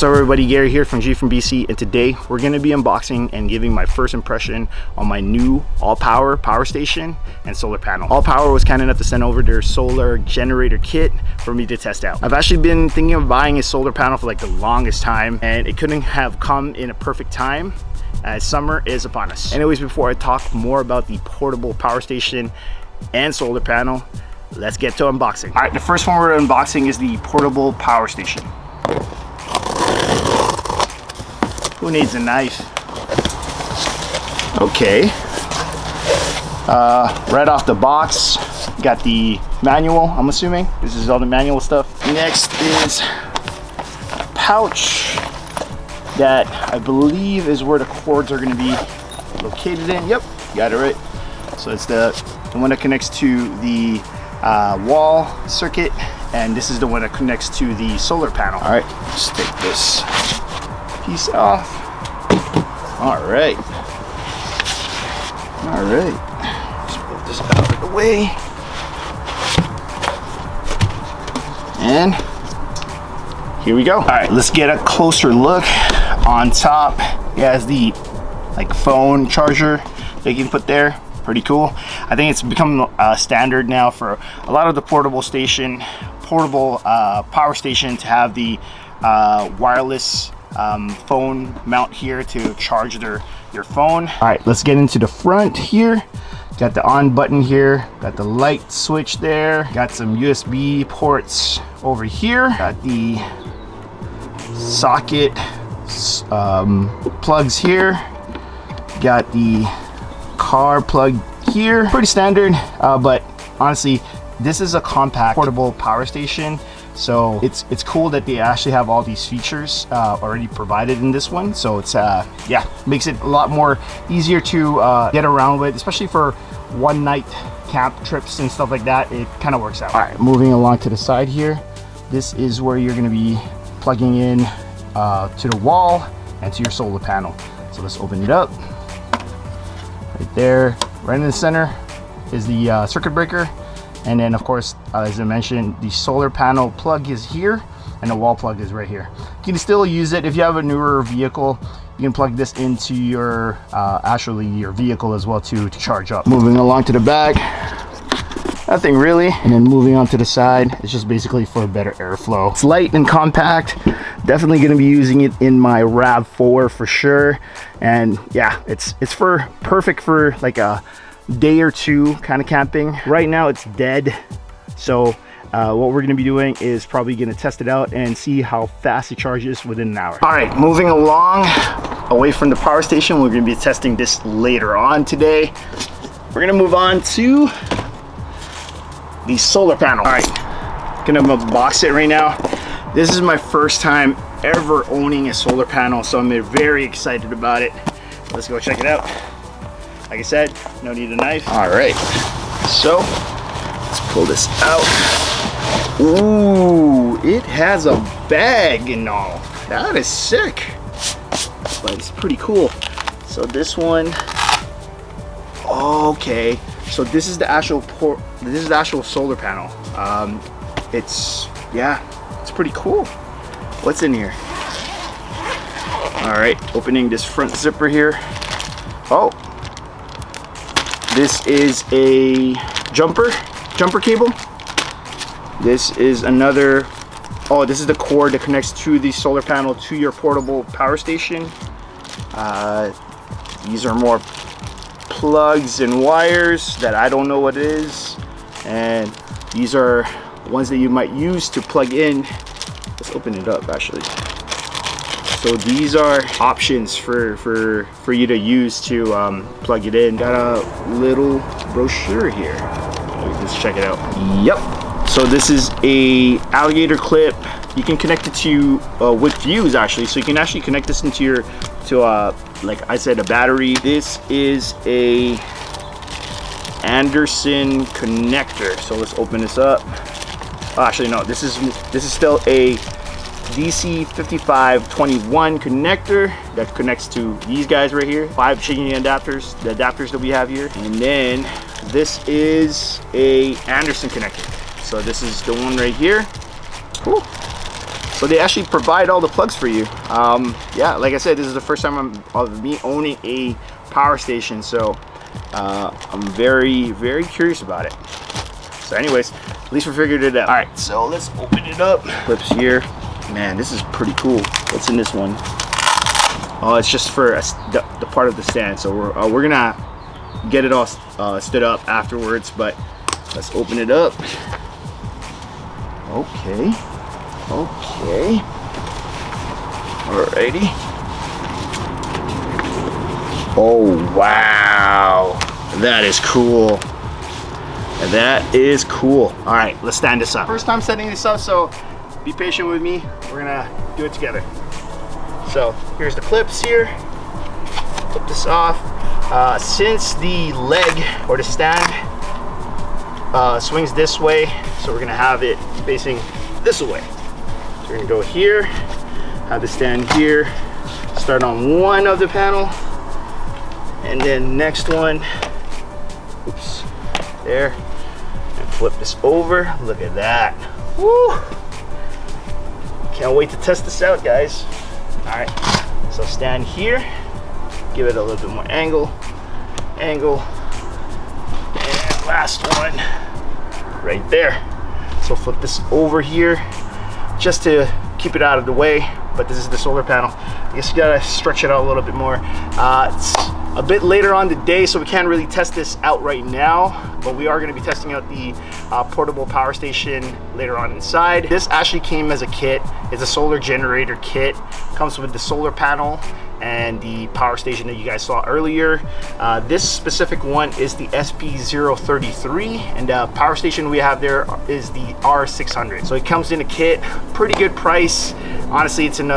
What's up everybody, Gary here from G from BC, and today we're going to be unboxing and giving my first impression on my new AllPower power station and solar panel. AllPower was kind enough to send over their solar generator kit for me to test out. I've actually been thinking of buying a solar panel for like the longest time, and it couldn't have come in a perfect time as summer is upon us. Anyways, before I talk more about the portable power station and solar panel, let's get to unboxing. All right, the first one we're unboxing is the portable power station. Who needs a knife? Okay. Right off the box, got the manual, I'm assuming. This is all the manual stuff. Next is a pouch that I believe is where the cords are going to be located in. Yep, got it right. So it's the one that connects to the wall circuit, and this is the one that connects to the solar panel. All right, let's take this piece off. All right. Let's move this out of the way. And here we go. All right, let's get a closer look. On top, it has the like phone charger that you can put there. Pretty cool. I think it's become standard now for a lot of the portable power station to have the wireless phone mount here to charge your phone. All right, let's get into the front here. Got the on button here, got the light switch there, got some USB ports over here, got the socket plugs here, got the car plug here. Pretty standard, but honestly, this is a compact portable power station, so it's cool that they actually have all these features already provided in this one. So it's yeah, makes it a lot more easier to get around with, especially for one night camp trips and stuff like that. It kind of works out. All right, moving along to the side here, this is where you're going to be plugging in to the wall and to your solar panel. So let's open it up. Right there, right in the center is the circuit breaker. And then of course, as I mentioned, the solar panel plug is here and the wall plug is right here. You can still use it if you have a newer vehicle. You can plug this into your actually your vehicle as well to charge up. Moving along to the back, nothing really. And then moving on to the side, it's just basically for better airflow. It's light and compact. Definitely going to be using it in my RAV4 for sure. And yeah, it's perfect for like a day or two kind of camping. Right now it's dead, so what we're going to be doing is probably going to test it out and see how fast it charges within an hour. All right, moving along away from the power station, we're going to be testing this later on today. We're going to move on to the solar panel. All right, gonna unbox it right now. This is my first time ever owning a solar panel, so I'm very excited about it. Let's go check it out. Like I said, no need a knife. All right, so let's pull this out. Ooh, it has a bag and all. That is sick, but it's pretty cool. So this one, okay. So this is the actual solar panel. It's pretty cool. What's in here? All right, opening this front zipper here. Oh, this is a jumper cable. This is another, oh, this is the cord that connects to the solar panel to your portable power station. These are more plugs and wires that I don't know what it is, and these are ones that you might use to plug in. Let's open it up actually. So these are options for you to use to plug it in. Got a little brochure here. Let's check it out. Yep. So this is a alligator clip. You can connect it to with fuse actually. So you can actually connect this into your like I said, a battery. This is a Anderson connector. So let's open this up. Oh, actually no, this is still a DC 5521 connector that connects to these guys right here. 5 chain adapters, the adapters that we have here. And then this is a Anderson connector. So this is the one right here. Cool. So they actually provide all the plugs for you. Yeah, like I said, this is the first time of me owning a power station, so I'm very, very curious about it. So anyways, at least we figured it out. All right, so let's open it up. Clips here. Man, this is pretty cool. What's in this one? Oh, it's just for the part of the stand. So we're gonna get it all stood up afterwards, but let's open it up. Okay. Okay. Alrighty. Oh, wow. That is cool. That is cool. All right, let's stand this up. First time setting this up, so be patient with me. We're gonna do it together. So here's the clips here. Flip this off. Since the leg or the stand swings this way, so we're gonna have it facing this way. So we're gonna go here, have the stand here, start on one of the panel, and then next one, oops, there, and flip this over. Look at that. Woo! Can't wait to test this out, guys. All right, so stand here, give it a little bit more angle, and last one right there. So flip this over here just to keep it out of the way, but this is the solar panel. I guess you gotta stretch it out a little bit more. It's a bit later on the day, so we can't really test this out right now, but we are gonna be testing out the portable power station later on inside. This actually came as a kit. It's a solar generator kit. Comes with the solar panel and the power station that you guys saw earlier. This specific one is the SP033, and the power station we have there is the R600. So it comes in a kit, pretty good price. Honestly, it's in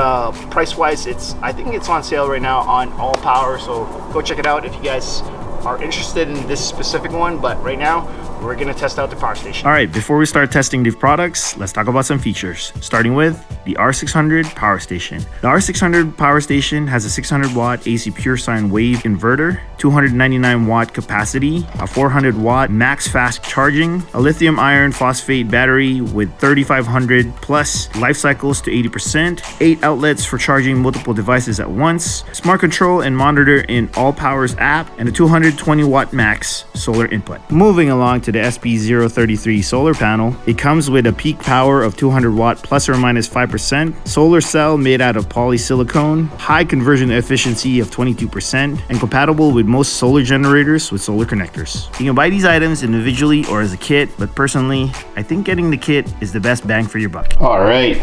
price-wise, I think it's on sale right now on AllPowers, so go check it out if you guys are interested in this specific one. But right now, we're gonna test out the power station. All right, before we start testing the products, let's talk about some features, starting with the R600 power station. The R600 power station has a 600 watt AC pure sine wave inverter, 299 watt capacity, a 400 watt max fast charging, a lithium iron phosphate battery with 3500 plus life cycles to 80%, 8 outlets for charging multiple devices at once, smart control and monitor in AllPowers app, and a 220 watt max solar input. Moving along to the SP033 solar panel, it comes with a peak power of 200 watt plus or minus 5%, solar cell made out of polysilicone, high conversion efficiency of 22%, and compatible with most solar generators with solar connectors. You can buy these items individually or as a kit, but personally, I think getting the kit is the best bang for your buck. All right,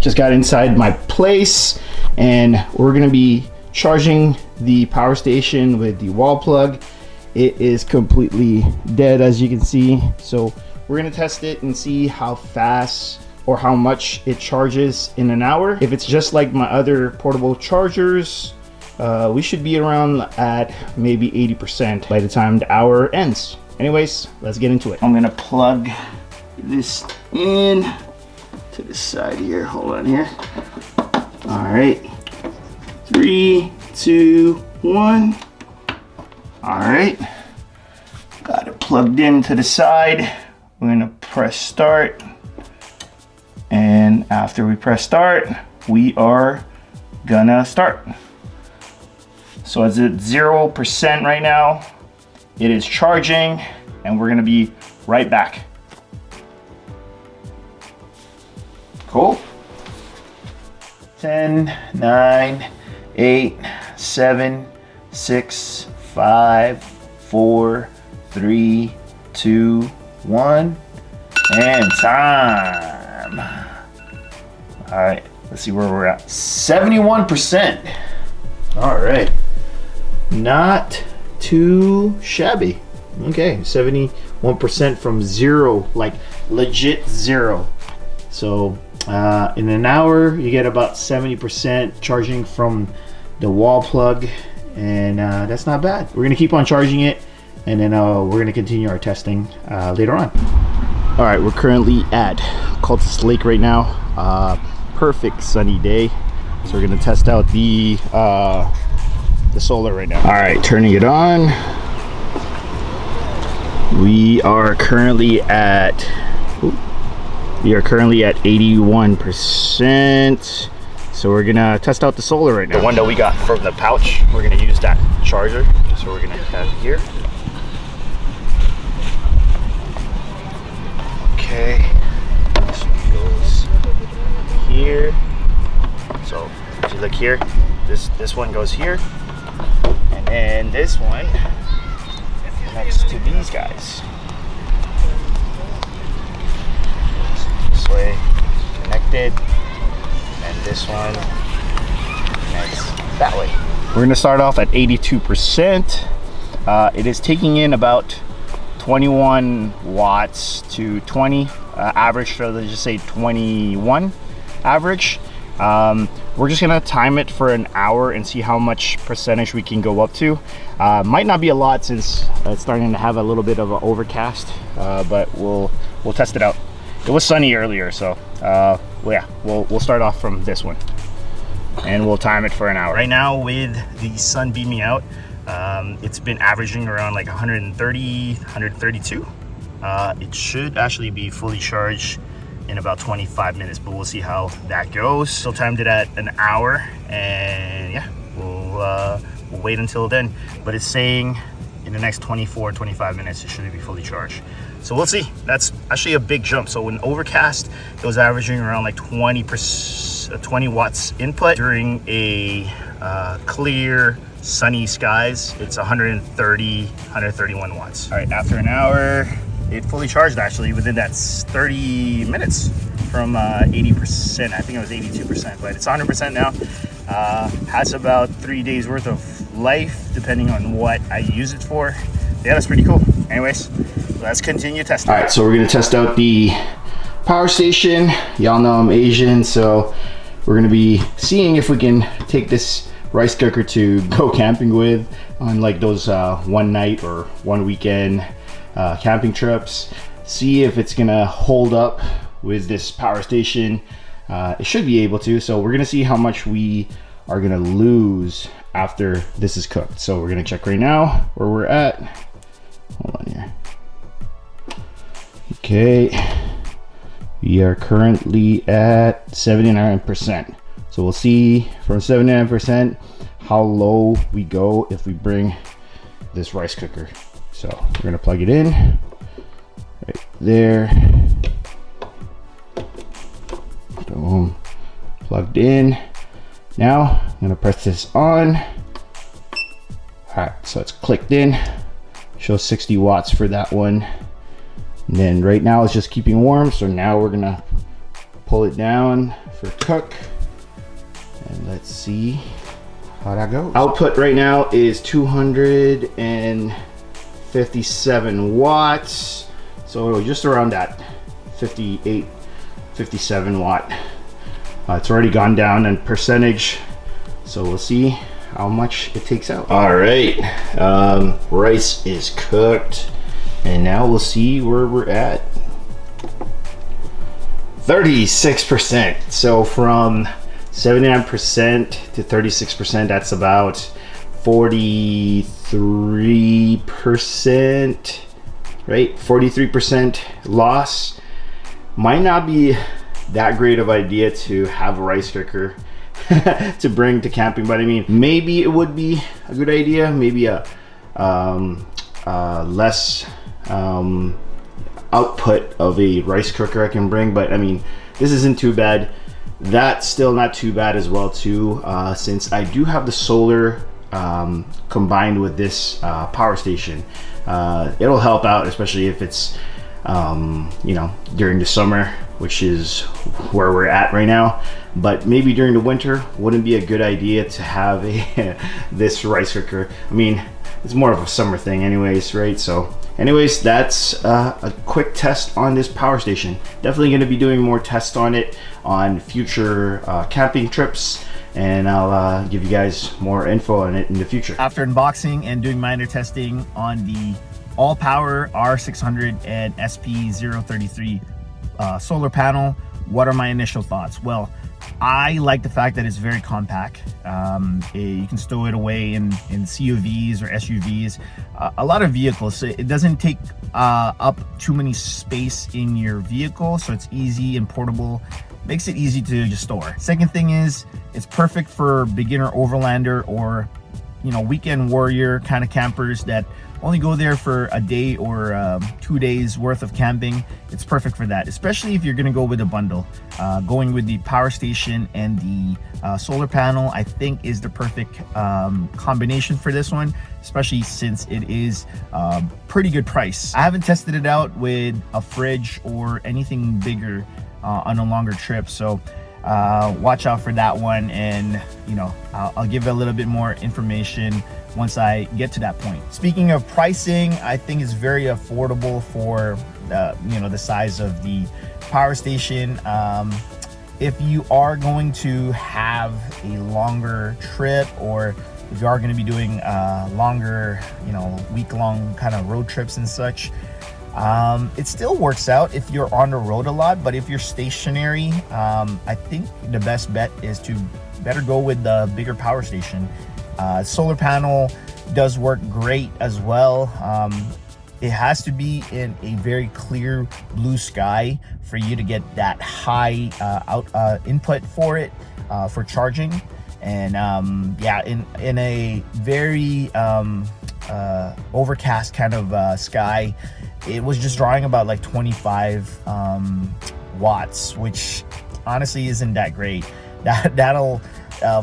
just got inside my place, and we're gonna be charging the power station with the wall plug. It is completely dead, as you can see. So we're gonna test it and see how fast or how much it charges in an hour. If it's just like my other portable chargers, we should be around at maybe 80% by the time the hour ends. Anyways, let's get into it. I'm gonna plug this in to the side here. Hold on here. All right, 3, 2, 1. All right, got it plugged in to the side. We're gonna press start, and after we press start, we are gonna start. So it's at 0% right now. It is charging, and we're gonna be right back. Cool. 10, 9, 8, 7, 6, 5, 4, 3, 2, 1, and time. All right, let's see where we're at. 71%. All right, not too shabby. Okay, 71% from zero, like legit zero. So in an hour, you get about 70% charging from the wall plug, and that's not bad. We're gonna keep on charging it, and then we're gonna continue our testing later on. All right, we're currently at Cultus Lake right now. Perfect sunny day, so we're gonna test out the solar right now. All right, turning it on. We are currently at We are currently at 81%. So we're gonna test out the solar right now. The one that we got from the pouch, we're gonna use that charger. So we're gonna have it here. Okay, this one goes here. So if you look here, this one goes here, and then this one next to these guys. This way connected, and this one next that way. We're gonna start off at 82%. It is taking in about 21 watts to 20 average, so let's just say 21 average. We're just gonna time it for an hour and see how much percentage we can go up to. Might not be a lot since it's starting to have a little bit of an overcast, but we'll test it out. It was sunny earlier, so well, yeah, we'll start off from this one and we'll time it for an hour. Right now, with the sun beaming out, it's been averaging around like 130, 132. It should actually be fully charged in about 25 minutes, but we'll see how that goes. Still timed it at an hour, and yeah, we'll wait until then. But it's saying in the next 24, 25 minutes, it should be fully charged. So we'll see. That's actually a big jump. So when overcast, it was averaging around like 20 watts input. During a clear, sunny skies, it's 130, 131 watts. All right, after an hour, it fully charged actually within that 30 minutes from 80%. I think it was 82%, but it's 100% now. Has about 3 days worth of life, depending on what I use it for. Yeah, that's pretty cool. Anyways, let's continue testing. All right, so we're gonna test out the power station. Y'all know I'm Asian, so we're gonna be seeing if we can take this rice cooker to go camping with on like those one night or one weekend camping trips. See if it's gonna hold up with this power station. It should be able to, so we're gonna see how much we are gonna lose after this is cooked. So we're gonna check right now where we're at. Hold on here. Okay, we are currently at 79%. So we'll see from 79% how low we go if we bring this rice cooker. So we're gonna plug it in right there. Boom, plugged in. Now I'm gonna press this on. All right, so it's clicked in. Shows 60 watts for that one. And then right now it's just keeping warm. So now we're gonna pull it down for cook. And let's see how that goes. Output right now is 257 watts. So just around that 58, 57 watt. It's already gone down in percentage. So we'll see how much it takes out. All right, rice is cooked. And now we'll see where we're at. 36%. So from 79% to 36%, that's about 43%, right? 43% loss. Might not be that great of idea to have a rice cooker to bring to camping, but I mean, maybe it would be a good idea. Maybe a less output of a rice cooker I can bring, but I mean, this isn't too bad. That's still not too bad as well too, since I do have the solar combined with this power station. It'll help out, especially if it's you know, during the summer, which is where we're at right now. But maybe during the winter, wouldn't be a good idea to have this rice cooker. I mean, it's more of a summer thing anyways, right? So anyways, that's a quick test on this power station. Definitely going to be doing more tests on it on future camping trips, and I'll give you guys more info on it in the future. After unboxing and doing minor testing on the AllPowers R600 and SP033 solar panel, what are my initial thoughts? Well, I like the fact that it's very compact. You can stow it away in CUVs or SUVs, a lot of vehicles. So it doesn't take up too many space in your vehicle, so it's easy and portable. Makes it easy to just store. Second thing is, it's perfect for beginner overlander or, you know, weekend warrior kind of campers that only go there for a day or 2 days worth of camping. It's perfect for that, especially if you're gonna go with a bundle. Going with the power station and the solar panel, I think, is the perfect combination for this one, especially since it is pretty good price. I haven't tested it out with a fridge or anything bigger on a longer trip, so watch out for that one, and you know, I'll give a little bit more information once I get to that point. Speaking of pricing, I think it's very affordable for you know, the size of the power station. If you are going to have a longer trip, or if you are going to be doing longer, you know, week-long kind of road trips and such, it still works out if you're on the road a lot. But if you're stationary, I think the best bet is to better go with the bigger power station. Solar panel does work great as well. It has to be in a very clear blue sky for you to get that high input for it, for charging. And yeah, in a very overcast kind of sky, it was just drawing about like 25 watts, which honestly isn't that great. That'll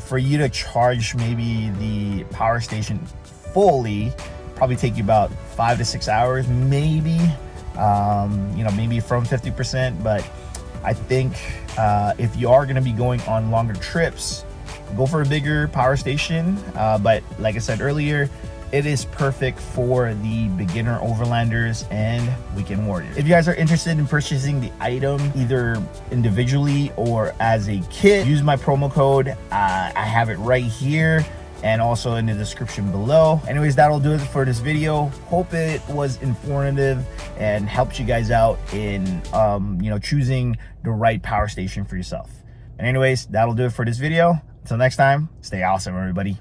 for you to charge maybe the power station fully probably take you about 5 to 6 hours, maybe, you know, maybe from 50%. But I think if you are going to be going on longer trips, go for a bigger power station. But like I said earlier, it is perfect for the beginner overlanders and weekend warriors. If you guys are interested in purchasing the item either individually or as a kit, use my promo code. I have it right here and also in the description below. Anyways, that'll do it for this video. Hope it was informative and helped you guys out in you know, choosing the right power station for yourself. And anyways, that'll do it for this video. Until next time, stay awesome, everybody.